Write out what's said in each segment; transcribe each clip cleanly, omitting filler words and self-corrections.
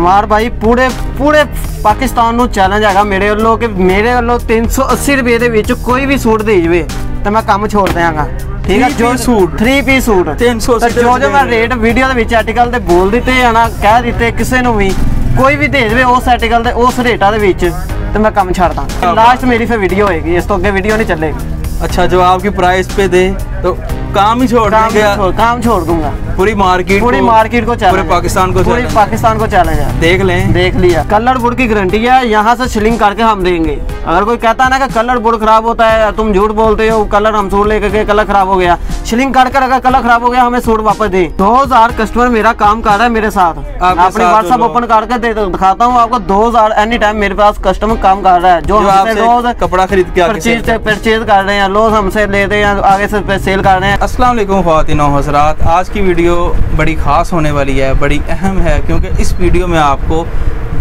अनवार भाई पूरे पाकिस्तान ਨੂੰ ਚੈਲੰਜ ਹੈਗਾ ਮੇਰੇ ਵੱਲੋਂ ਕਿ ਮੇਰੇ ਵੱਲੋਂ 380 ਰੁਪਏ ਦੇ ਵਿੱਚ ਕੋਈ ਵੀ ਸੂਟ ਦੇ ਜਵੇ ਤਾਂ ਮੈਂ ਕੰਮ ਛੋੜ ਦਿਆਂਗਾ। ਠੀਕ ਹੈ, ਜੋ ਸੂਟ 3 ਪੀਸ ਸੂਟ 380 ਜੋ ਮੈਂ ਰੇਟ ਵੀਡੀਓ ਦੇ ਵਿੱਚ ਆਰਟੀਕਲ ਤੇ ਬੋਲ ਦਿੱਤੇ ਆ ਨਾ, ਕਹਿ ਦਿੱਤੇ ਕਿਸੇ ਨੂੰ ਵੀ ਕੋਈ ਵੀ ਦੇ ਜਵੇ ਉਸ ਆਰਟੀਕਲ ਤੇ ਉਸ ਰੇਟਾਂ ਦੇ ਵਿੱਚ ਤੇ मैं काम छाड़ता हूँ। लास्ट मेरी फिर वीडियो होगी, इस तो आगे वीडियो नहीं चलेगी। अच्छा, जो आपकी प्राइस पे दे तो काम ही छोड़ देंगे, काम छोड़ दूंगा। पूरी मार्केट को चैलेंज, पूरे पाकिस्तान को चैलेंज है। देख लिया। कलर बोर्ड की गारंटी है, यहाँ से शिलिंग करके हम देंगे। अगर कोई कहता है ना कि कलर बोर्ड खराब होता है, तुम झूठ बोलते हो, कलर हम सूट लेकर गए कलर खराब हो गया, शिलिंग काटकर अगर कलर खराब हो गया हमें सूट वापस दे। 2000 कस्टमर मेरा काम कर रहा है मेरे साथ, अपनी व्हाट्सएप ओपन करके दिखाता हूँ आपको। 2000 एनी टाइम मेरे पास कस्टमर काम कर रहा है, जो हमसे रोज कपड़ा खरीद के परचेज कर रहे हैं, रोज हमसे लेते हैं, आगे से सेल कर रहे हैं। अस्सलाम वालेकुम ख्वातीन व हज़रात, आज की वीडियो बड़ी ख़ास होने वाली है, बड़ी अहम है, क्योंकि इस वीडियो में आपको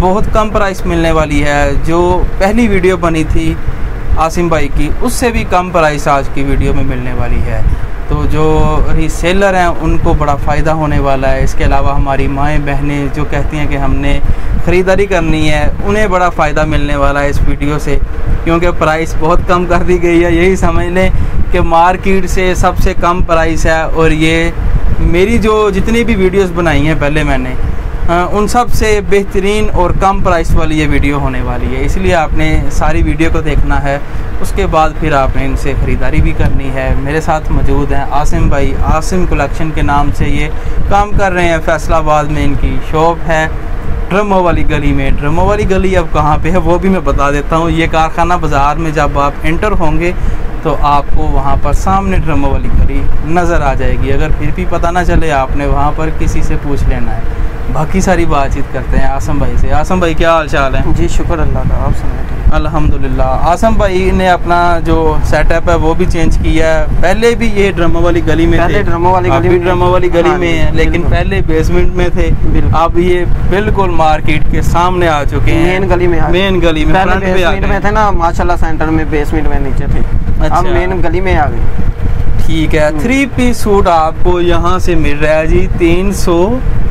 बहुत कम प्राइस मिलने वाली है। जो पहली वीडियो बनी थी आसिम भाई की, उससे भी कम प्राइस आज की वीडियो में मिलने वाली है। तो जो रीसेलर हैं उनको बड़ा फ़ायदा होने वाला है। इसके अलावा हमारी माएँ बहनें जो कहती हैं कि हमने ख़रीदारी करनी है, उन्हें बड़ा फ़ायदा मिलने वाला है इस वीडियो से, क्योंकि प्राइस बहुत कम कर दी गई है। यही समझ लें कि मार्केट से सबसे कम प्राइस है। और ये मेरी जो जितनी भी वीडियोस बनाई हैं पहले मैंने, उन सब से बेहतरीन और कम प्राइस वाली ये वीडियो होने वाली है। इसलिए आपने सारी वीडियो को देखना है, उसके बाद फिर आपने इनसे ख़रीदारी भी करनी है। मेरे साथ मौजूद हैं आसिम भाई, आसिम कलेक्शन के नाम से ये काम कर रहे हैं। फैसलाबाद में इनकी शॉप है, ड्रमो वाली गली में। ड्रमो वाली गली अब कहाँ पे है वो भी मैं बता देता हूँ। ये कारखाना बाज़ार में जब आप एंटर होंगे तो आपको वहाँ पर सामने ड्रमो वाली गली नज़र आ जाएगी। अगर फिर भी पता ना चले, आपने वहाँ पर किसी से पूछ लेना है। बाकी सारी बातचीत करते हैं आसम भाई से। आसम भाई क्या हाल चाल है? जी शुक्र अल्लाह का, आप सुनाइए? अल्हम्दुलिल्लाह। आसम भाई ने अपना जो सेटअप है वो भी चेंज किया है। पहले भी ये ड्रमो वाली गली में थे, ड्रमो वाली गली में है, लेकिन पहले बेसमेंट में थे। अब ये बिल्कुल मार्केट के सामने आ चुके हैं, मेन गली में पहले बेसमेंट में थे ना, माशाल्लाह सेंटर में बेसमेंट में नीचे थे। अच्छा। अब मेन गली में आ गए। ठीक है, 3 पीस सूट आपको यहाँ से मिल रहा है जी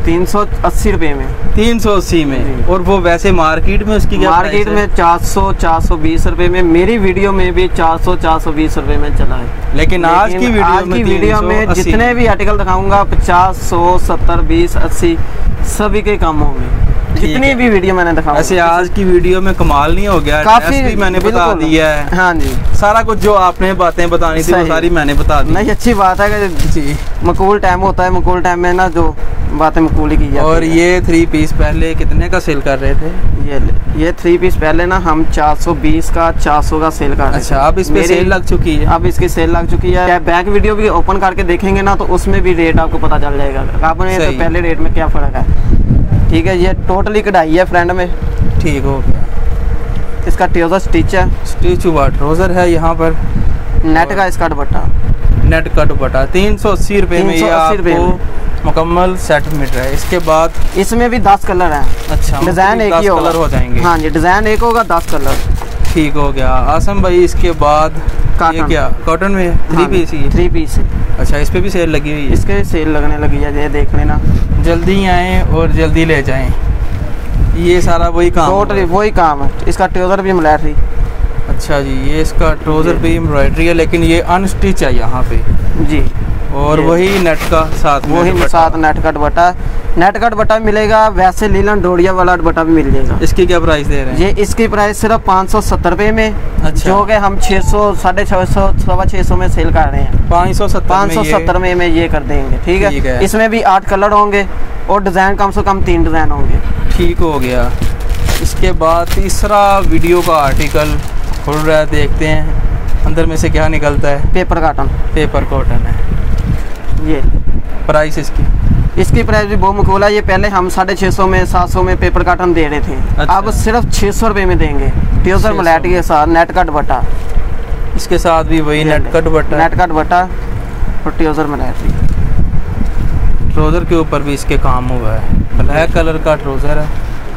380 रुपए में, 380 में। और वो वैसे मार्केट में उसकी मार्केट में 400-420 रुपए में, मेरी वीडियो में भी 400-420 रुपए में चला है। लेकिन आज की वीडियो में जितने भी आर्टिकल दिखाऊंगा 50, 100, 70, 20, 80 सभी के कम होंगे, जितनी भी वीडियो मैंने दिखाया। ऐसे आज की वीडियो में कमाल नहीं हो गया, काफी भी मैंने बता दिया है। हाँ जी, सारा कुछ जो आपने बातें बतानी थी वो सारी मैंने बता दी। नहीं, अच्छी बात है कि जी मकबूल टाइम होता है, मकबूल टाइम में ना जो बातें मकबूल की जाती है। और ये 3 पीस पहले कितने का सेल कर रहे थे? ये 3 पीस पहले ना हम 420 का 400 का सेल कर रहे थे। अच्छा, अब इस पे सेल लग चुकी है? अब इसकी सेल लग चुकी है। बैक वीडियो भी ओपन करके देखेंगे ना तो उसमें भी रेट आपको पता चल जाएगा आपने तो पहले रेट में क्या फ़र्क है। ठीक है, ये टोटली कढ़ाई है फ्रंट में। ठीक हो गया। इसका ट्राउजर स्टिच है, स्टिच हुआ ट्राउजर है यहाँ पर। नेट का इसका दुपट्टा, नेट का दुपट्टा 380 रुपए में ये आपको मुकम्मल सेट मिल रहा है। इसके बाद इसमें भी 10 कलर हैं। अच्छा, डिज़ाइन एक ही कलर हो जाएंगे? हाँ जी, डिज़ाइन एक होगा, 10 कलर। ठीक हो गया आसम भाई। इसके बाद ये क्या कॉटन में 3 पीस ही? 3 पीस। अच्छा, इस पे भी सेल लगी हुई है? इसके सेल लगने लगी है, ये देख लेना। जल्दी आएँ और जल्दी ले जाएं, ये सारा वही काम, टोटली वही काम है। इसका ट्राउजर भी एम्ब्रॉयडरी। अच्छा जी, ये इसका ट्राउजर भी एम्ब्रॉयडरी है, लेकिन ये अनस्टिच है यहाँ पे जी। और वही नेट का साथ, वही साथ नेट का दुपट्टा। नेट का दुपट्टा मिलेगा, वैसे लीलन डोरिया वाला दुपट्टा भी मिल जाएगा। इसकी क्या प्राइस दे रहे हैं? ये इसकी प्राइस सिर्फ 570 रुपए में। अच्छा। जो कि हम 600, 650, 650 में सेल कर रहे हैं। 570 में ये कर देंगे। ठीक है। इसमें भी 8 कलर होंगे और डिज़ाइन कम से कम 3 डिज़ाइन होंगे। ठीक हो गया। इसके बाद तीसरा वीडियो का आर्टिकल खुल रहा है, देखते हैं अंदर में से क्या निकलता है। पेपर कॉटन है ये। प्राइस इसकी प्राइस भी बहुत मुकबूल है। ये पहले हम 650 में, 700 में पेपर कॉटन दे रहे थे। अच्छा। अब सिर्फ 600 रुपए में देंगे, ट्राउजर मलैट के साथ, नेट का दुपट्टा। इसके साथ भी वही नेट का दुपट्टा और ट्राउजर मलैट। ट्राउजर के ऊपर भी इसके काम हुआ है, ब्लैक कलर का ट्राउजर है।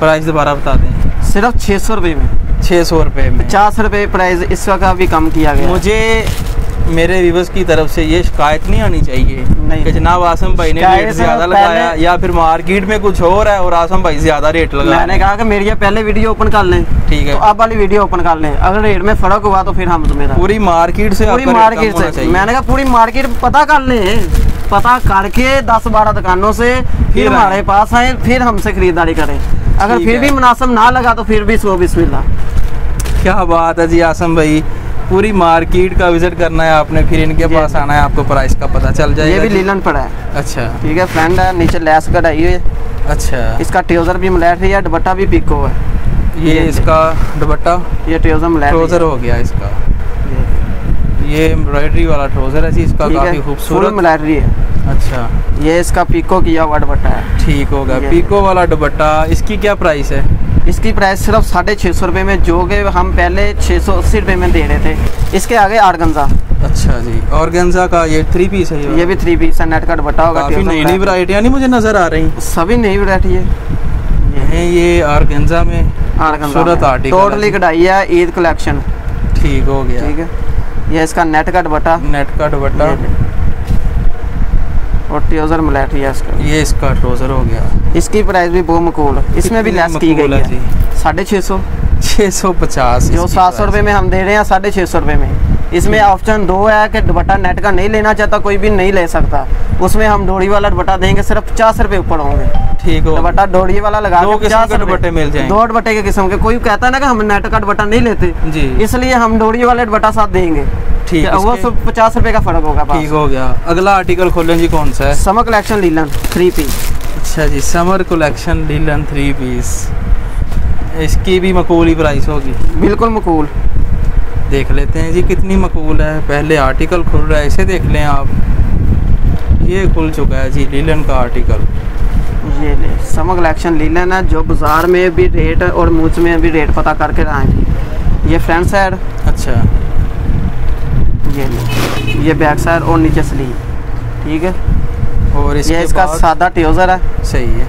प्राइस दोबारा बता दें। सिर्फ 600 रुपए में, 600 रुपए में। 50 रुपए प्राइस इसका का भी कम किया गया। मुझे मेरे व्यूवर्स की तरफ से ये शिकायत नहीं आनी चाहिए नहीं। कि जनाब आसम भाई ने रेट ज्यादा लगाया या फिर मार्केट में कुछ और है और आसम भाई ज्यादा रेट लगा। मैंने कहा कि मेरी ये पहले वीडियो ओपन कर लें, ठीक है, तो अब वाली वीडियो ओपन कर लें, अगर रेट में फर्क हुआ तो फिर हम जिम्मेदार। पूरी मार्केट से, पूरी मार्केट से, मैंने कहा पूरी मार्केट पता कर लें, पता करके 10-12 दुकानों से फिर हमारे पास आए, फिर हमसे खरीदारी करें। अगर फिर भी मुनासिब ना लगा तो फिर भी सो बिस्मिल्लाह। क्या बात है जी आसम भाई, पूरी मार्केट का विजिट करना है आपने, फिर इनके पास आना है, आपको प्राइस का पता चल जाएगा। ये भी लीलन पड़ा है। अच्छा, ठीक है, फ्रेंड है, नीचे लेस कढ़ाई है। अच्छा, इसका ट्राउजर भी मिलिट्री है, दुपट्टा भी पिको है। ये इसका दुपट्टा, ये ट्राउजर मिलिट्री, ट्राउजर हो गया इसका, ये एम्ब्रॉयडरी वाला ट्राउजर है जी, इसका काफी खूबसूरत मिलिट्री है। अच्छा, ये इसका पिको किया हुआ दुपट्टा है। ठीक होगा, पिको वाला दुपट्टा। इसकी क्या प्राइस है? इसकी प्राइस सिर्फ 650 रुपये में, जो कि हम पहले 680 रुपये में दे रहे थे। इसके आगे ऑर्गेन्जा। अच्छा जी, ऑर्गेन्जा का ये 3 पीस है? ये भी 3 पीस है, नेट का दुपट्टा होगा। काफी नई नई वैरायटियां नहीं मुझे नजर आ रही, सभी नई वैरायटी है। ये ऑर्गेन्जा में खूबसूरत आर्टिकल, टोटली कढ़ाई है, ईद कलेक्शन। ठीक हो गया, ठीक है। ये इसका नेट का दुपट्टा, नेट का दुपट्टा और ट्राउजर मिलिट्री है इसका। ये इसका ट्राउजर हो गया। इसकी प्राइस भी बहुत मकबूल, इसमें भी लेस की गई है। 650, 650, जो 700 रुपये में हम दे रहे हैं 650 रुपये में। इसमें ऑप्शन 2 है कि दुपट्टा नेट का नहीं लेना चाहता कोई भी नहीं ले सकता, उसमें हम डोरी वाला दुपट्टा देंगे, सिर्फ 50 रुपये ऊपर होंगे। ठीक है, दुपट्टा डोरी वाला लगा के 50 दुपट्टे मिल जाएंगे। 2 दुपट्टे के किस्म के। कोई कहता है ना कि हम नेट का दुपट्टा नहीं लेते जी, इसलिए हम डोरी वाले दुपट्टा साथ देंगे। ठीक है, वो 50 रुपये का फर्क होगा। ठीक हो गया। अगला आर्टिकल खोलें जी, कौन सा है? Summer collection linen 3 piece. अच्छा जी, समर कलेक्शन लीलन 3 पीस। इसकी भी मकबूल ही प्राइस होगी? बिल्कुल मकबूल। देख लेते हैं जी कितनी मकबूल है। पहले आर्टिकल खुल रहा है, इसे देख लें आप। ये खुल चुका है जी लीलन का आर्टिकल। ये ले समर कलेक्शन लीलन है, जो बाजार में भी रेट और मूच में भी रेट पता करके आएंगे। ये फ्रंट साइड, अच्छा, ये बैक साइड और नीचे स्लीव। ठीक है, और ये इसका सादा ट्राउजर है। सही है।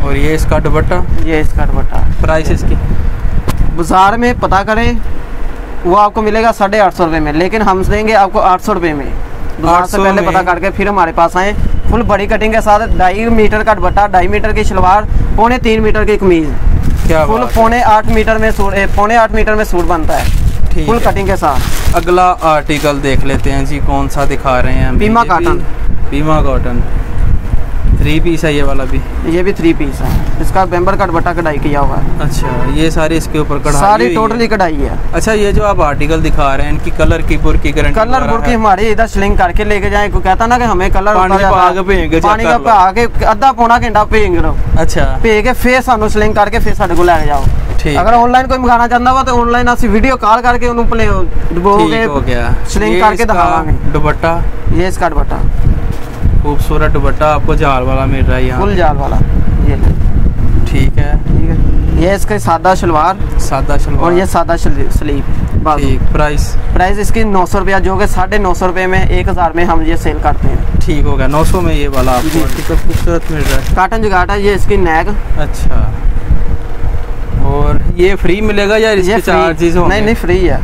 और ये इसका दुपट्टा, ये इसका दुपट्टा। प्राइस इसकी बाजार में पता करें वो आपको मिलेगा 850 रुपये में, लेकिन हम देंगे आपको 800 रुपये में। बाजार से पहले पता करके फिर हमारे पास आए। फुल बड़ी कटिंग के साथ 2.5 मीटर का दुपट्टा, 2.5 मीटर की शलवार, 3.25 मीटर की कमीज, फुल 8.25 मीटर में सूट, 8.25 मीटर में सूट बनता है फुल कटिंग के साथ। अगला आर्टिकल देख लेते हैं जी, कौन सा दिखा रहे हैं? बीमा कॉटन। बीमा कॉटन 3 पीस है ये वाला भी? ये भी 3 पीस है। इसका बेम्बर का दुपट्टा कढ़ाई किया हुआ है। अच्छा, ये सारे इसके ऊपर कढ़ाई, सारी टोटली कढ़ाई है। अच्छा, ये जो आप आर्टिकल दिखा रहे हैं इनकी कलर की बुरकी गारंटी? कलर बुरकी हमारी इधर स्लिंग करके लेके जाए। कोई कहता ना कि हमें कलर पानी का पा के अद्धा पौना घंटा भेज दो। अच्छा, भेज के फिर सानू स्लिंग करके फिर साडे को लेके जाओ। अगर ऑनलाइन कोई मंगाना चाहता हो तो ऑनलाइन असि वीडियो कॉल करके उन्हें प्ले हो गया स्लिंग करके दिखावांगे। दुपट्टा, ये इसका दुपट्टा खूबसूरत दुपट्टा आपको जाल वाला मिल रहा है यहाँ, फुल जाल वाला। ये ठीक है, ठीक है। ये इसका सादा शलवार, सादा शलवार, और ये सादा स्लीव। प्राइस इसकी 900 रुपया, जो कि 950 रुपये में 1000 में हम ये सेल करते हैं। ठीक हो गया, 900 में ये वाला आपको खूबसूरत मिल रहा है। काटन जुगाट है, ये इसकी नेक। अच्छा, और ये फ्री मिलेगा या इसके चार्जेस होंगे? नहीं, फ्री है।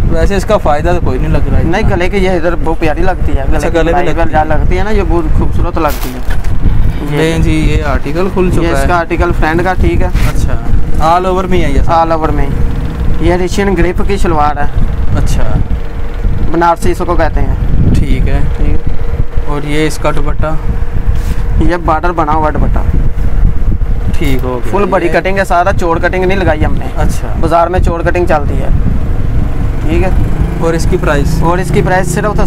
वैसे इसका फायदा तो कोई नहीं लग रहा है। नहीं, गले की ये इधर बहुत प्यारी लगती है। गले में लगती है ना, ये बहुत खूबसूरत लगती है। ये जी, ये आर्टिकल खुल चुका है। ये इसका आर्टिकल फ्रेंड का। ठीक है, अच्छा, ऑल ओवर में है? ऑल ओवर में। ये रेशियन ग्रिप की शलवार है। अच्छा, बनारसी इसको कहते हैं। ठीक है, ठीक है। और ये इसका दुपट्टा, ये बॉर्डर बना हुआ दुपट्टा। ठीक हो गया। फुल बड़ी कटिंग है, सारा चौड़ कटिंग नहीं लगाई हमने। अच्छा, बाजार में चौड़ कटिंग चलती है। ठीक है, और इसकी प्राइस? और इसकी प्राइस सिर्फ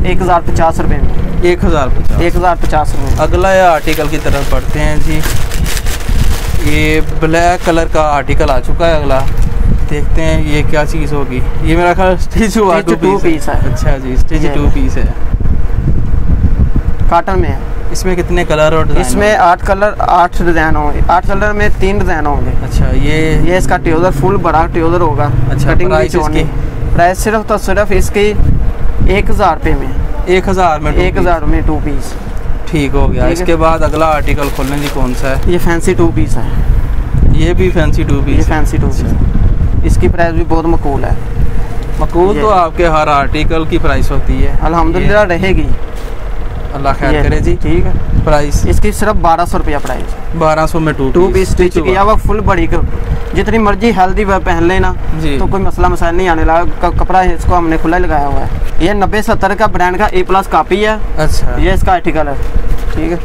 1050 रुपये में। 1050 रुपये। अगला आर्टिकल की तरफ बढ़ते हैं जी। ये ब्लैक कलर का आर्टिकल आ चुका है। अगला देखते हैं ये क्या चीज़ होगी। ये मेरा ख्याल स्टिच हुआ 2 पीस है। अच्छा जी, स्टिच 2 पीस है, कॉटन में है। इसमें कितने कलर और डिजाइन? इसमें 8 कलर 8 डिजाइन होंगे। 8 कलर में 3 डिजाइन होंगे। अच्छा, ये इसका ट्राउजर फुल बड़ा ट्राउजर होगा। अच्छा, कटिंग भी चौड़ी। प्राइस सिर्फ इसकी 1000 रुपये में। 1000 में 2 पीस। ठीक हो गया। इसके बाद अगला आर्टिकल खोलने जी, कौन सा है? ये फैंसी 2 पीस है। ये भी फैंसी 2 पीस? ये फैंसी 2 पीस। इसकी प्राइस भी बहुत मकबूल है। मकबूल तो आपके हर आर्टिकल की प्राइस होती है, अल्हम्दुलिल्लाह रहेगी, अल्लाह खैर करे जी। ठीक है। प्राइस इसकी सिर्फ 1200 रुपया प्राइस, 1200 में टू पीस स्टिच किया हुआ फुल बड़ी जितनी मर्जी हेल्दी पहन लेना जी। तो कोई मसला मसाइल नहीं आने लगा। कपड़ा है इसको हमने खुला लगाया हुआ है। ये 90-70 का ब्रांड का A+ कॉपी है। अच्छा, ये इसका आर्टिकल है, ठीक है,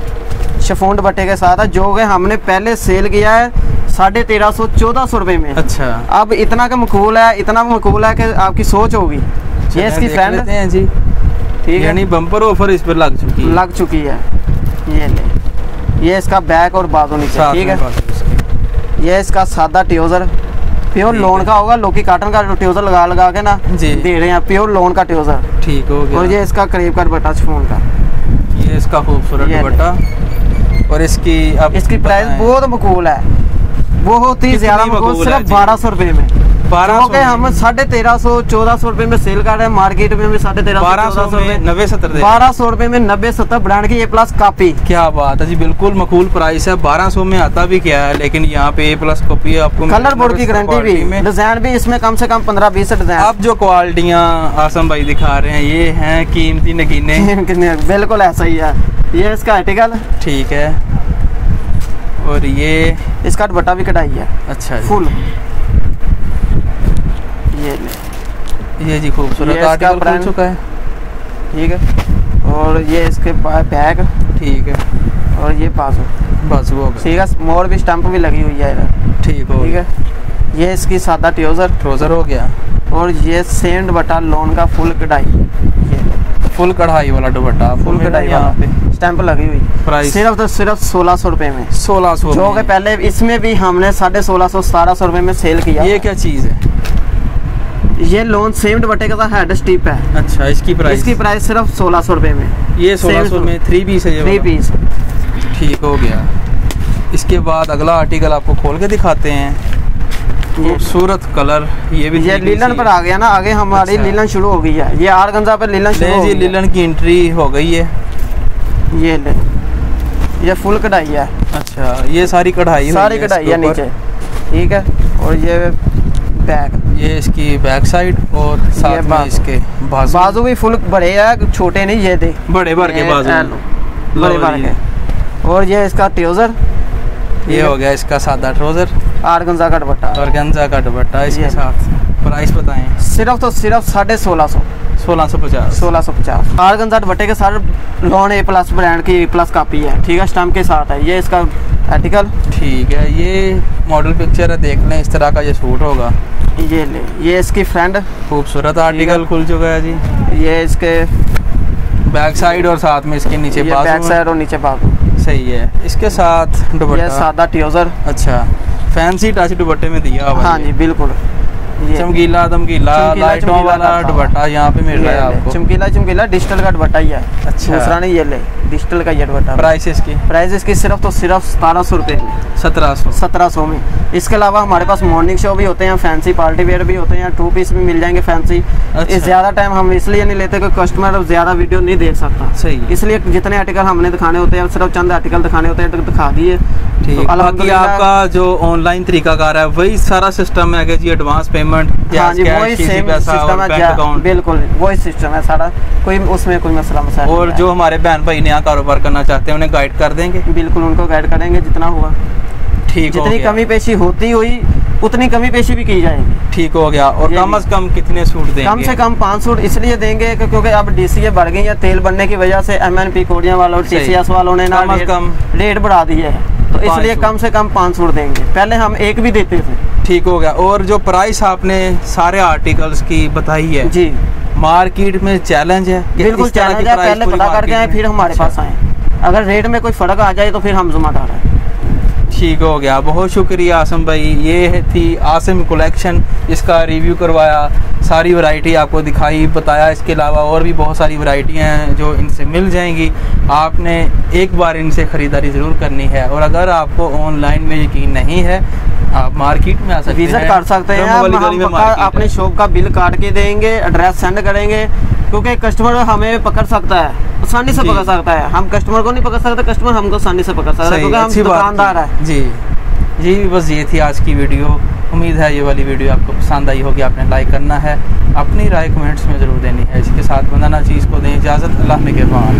शिफॉन दुपट्टे के साथ है, जो कि हमने पहले सेल किया है 1350-1400 रुपए में। अच्छा, अब इतना का मकबूल है, इतना मकबूल है कि आपकी सोच होगी। ये इसकी फ्रेंड हैं जी, ठीक है, यानी बम्पर ऑफर इस पर लग चुकी है। ये ले, ये इसका बैक और बाजू नीचे, ठीक है। ये इसका सादा ट्राउजर प्योर लोन का होगा, लोकी कॉटन का ट्राउजर लगा के ना दे रहे हैं, प्योर लोन का ट्राउजर, ठीक हो गया। और ये इसका करीब का दुपट्टा शिफॉन का, ये इसका खूबसूरत दुपट्टा, और इसकी प्राइस बहुत मकबूल है, बहुत ही ज्यादा मकबूल, सिर्फ 1200 रुपए में। 1200 के हम 1350-1400 रुपए में सेल कर रहे हैं, मार्केट में भी 1350-1400 रुपए, 1200 रुपए में 90-70 ब्रांड की A+ कॉपी। क्या बात है जी, बिल्कुल मकबूल प्राइस है। 1200 में आता भी क्या है, लेकिन यहाँ पे A+ कॉपी है आपको, कलर बोर्ड की गारंटी भी, डिजाइन भी इसमें कम से कम 15-20 डिजाइन। अब जो क्वालिटियाँ आसम भाई दिखा रहे हैं ये हैं कीमती नगीने। बिल्कुल ऐसा ही है। ये इसका आर्टिकल, ठीक है, और ये इसका दुपट्टा भी कढ़ाई है, अच्छा फुल। ये जी खूबसूरत आर्टिकल खुल चुका है, ठीक है, और ये इसके बैग, ठीक है, और ये बाजू हो गया, ठीक है, मोर भी स्टंप भी लगी हुई है इधर, ठीक है। ये इसकी सादा ट्राउजर हो गया, और ये सेम दुपट्टा लोन का फुल कढ़ाई, ये फुल कढ़ाई वाला दुपट्टा, फुल कढ़ाई यहाँ पे स्टैंप लगी हुई। प्राइस सिर्फ 1600 रुपए में, 1600, जो कि पहले इसमें भी हमने 1650-1700 रुपए में सेल किया। ये क्या चीज़ है? ये लोन सेम दुपट्टे के साथ हेड स्टिप है। अच्छा, इसकी प्राइस सिर्फ 1600 रुपए में। ये 1600 में 3 पीस है, 3 पीस, ठीक हो गया। इसके बाद अगला आर्टिकल आपको खोल के दिखाते हैं, खूबसूरत कलर, ये भी ये लीलन पर आ गया ना, आगे हमारी लीलन शुरू हो गई है। ये आरगंजा पर लीलन शुरू हो गई है, लीलन की एंट्री हो गई है। ये ले, ये फुल कढ़ाई है। अच्छा, ये सारी कढ़ाई है नीचे, ठीक है, और ये बैक, ये इसकी बैक साइड, और साथ में इसके बाजू भी फुल बड़े हैं, छोटे नहीं, ये देख बड़े भर के बाजू, बड़े भर के। और ये इसका ट्राउजर, ये हो गया इसका सादा ट्राउजर, आरगंजा का दुपट्टा, ऑर्गेन्जा का दुपट्टा इसके साथ। प्राइस बताएं। सिर्फ 1650, 1650। आरगंजा दुपट्टे के साथ लोन A+ ब्रांड की A+ कॉपी है, ठीक है, स्टैम्प के साथ है। ये इसका आर्टिकल, ठीक है, ये मॉडल पिक्चर है, देख लें, इस तरह का ये सूट होगा। ये ले, ये इसकी फ्रेंड, खूबसूरत आर्टिकल खुल चुका है जी। ये इसके बैक साइड और साथ में इसके नीचे बाजू, बैक साइड और नीचे बाजू, सही है। इसके साथ दुपट्टा, ये सादा ट्राउजर, अच्छा, फैंसी टच दुपट्टे में दिया हुआ है। हाँ जी, बिल्कुल चमकीला लाइटों वाला दुपट्टा यहाँ पे मिल रहा है आपको, चमकीला डिजिटल का दुपट्टा ही है। अच्छा, दूसरा नहीं, ये ले डिजिटल का ये दुपट्टा। प्राइस इसकी सिर्फ 1700 रुपए में, 1700 में। इसके अलावा हमारे पास मॉर्निंग शो भी होते हैं, फैंसी पार्टी वेयर भी होते हैं, 2 पीस भी मिल जाएंगे फैंसी। अच्छा। ज़्यादा टाइम हम इसलिए नहीं लेते कि कस्टमर ज़्यादा वीडियो नहीं देख सकता, सही, इसलिए जितने आर्टिकल हमने दिखाने होते हैं, सिर्फ चंद आर्टिकल दिखाने होते हैं तो दिखा दिए। ठीक, बाकी आपका जो ऑनलाइन तरीकाकार है वही सारा सिस्टम है कि जी एडवांस पेमेंट, हाँ जी, वही सेम सिस्टम है, बिल्कुल वही सिस्टम है सारा, कोई उसमें कोई मसला मसाइल। और जो हमारे बहन भाई नया कारोबार करना चाहते हैं उन्हें गाइड कर देंगे, बिल्कुल उनको गाइड करेंगे जितना हुआ, ठीक, जितनी कमी पेशी होती हुई उतनी कमी पेशी भी की जाएगी, ठीक हो गया। और कम से कम कितने सूट देंगे? कम से कम 5 सूट इसलिए देंगे क्योंकि अब DCA बढ़ गई है, तेल बढ़ने की वजह से MNP कोडिया वालों, TCS वालों ने ना रेट बढ़ा दिए है, तो इसलिए कम से कम 5 सूट देंगे। पहले हम 1 भी देते थे, ठीक हो गया। और जो प्राइस आपने सारे आर्टिकल्स की बताई है जी, मार्केट में चैलेंज है, बिल्कुल चैलेंज है, पहले पता करके आए फिर हमारे पास आए, अगर रेट में कोई फर्क आ जाए तो फिर हम जिम्मेदार हैं। ठीक हो गया, बहुत शुक्रिया आसिम भाई। ये थी आसिम कलेक्शन, इसका रिव्यू करवाया, सारी वैरायटी आपको दिखाई, बताया। इसके अलावा और भी बहुत सारी वैरायटियाँ हैं जो इनसे मिल जाएंगी, आपने एक बार इनसे ख़रीदारी ज़रूर करनी है। और अगर आपको ऑनलाइन में यकीन नहीं है, आप मार्केट में आ सकते हैं, विजिट कर सकते हैं। हम अपने शॉप का बिल काट के देंगे, एड्रेस सेंड करेंगे, क्योंकि कस्टमर हमें पकड़ सकता है, आसानी से पकड़ सकता है। हम कस्टमर को नहीं पकड़ सकते, कस्टमर हमको आसानी से पकड़ सकता है, क्योंकि हम दुकानदार है जी। जी बस ये थी आज की वीडियो। उम्मीद है ये वाली वीडियो आपको पसंद आई होगी। आपने लाइक करना है, अपनी राय कमेंट्स में ज़रूर देनी है। इसके साथ वंदना चीज़ को दें इजाज़त। अल्लाह निगहबान।